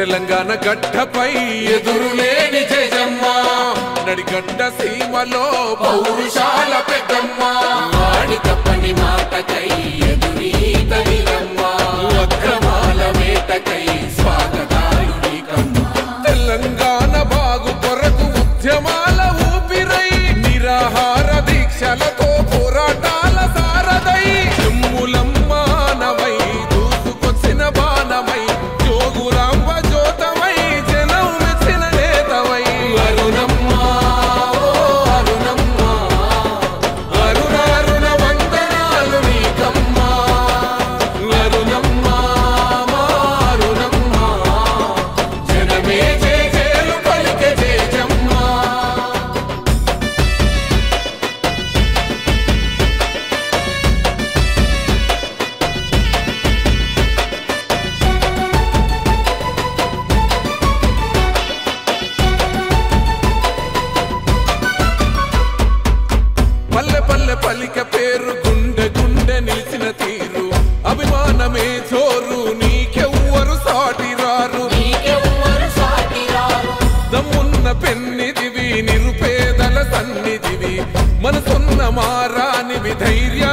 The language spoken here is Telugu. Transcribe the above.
తెలంగాణ గడ్డపై ఎదురులేని జయమ్మ నడిగడ్డ సీమలో పౌరుషాల పెద్దమ్మ వాడి తప్పని మాటకై ఎదురీత నిలమ్మ అక్రమాల వేటకై స్వాగతాలు నీకమ్మ తెలంగాణ బాగు కొరకు ఉద్యమాల ఊపిరై నిరాహార దీక్షలతో పోరాటాల సారదై చెమ్ములమ్మానవై దూసుకొచ్చిన బాణమై జోగురాంబ జ్యోతమై జనం మెచ్చిన నేతవై అరుణమ్మ అరుణమ్మ అరుణ అరుణ వందనాలు నీకమ్మ అరుణమ్మ అరుణమ్మ జనమే జయ జయలు పలికే జయజమ్మ పల్లె పల్లె పలిక పేరు గుండె గుండె నిలిచిన తీరు అభిమానమే జోరు నీకెవ్వరు సాటిరారు దమ్మున్న పెన్నిదివి నిరుపేదల సన్నిధివి మనసున్న మారానివి ధైర్య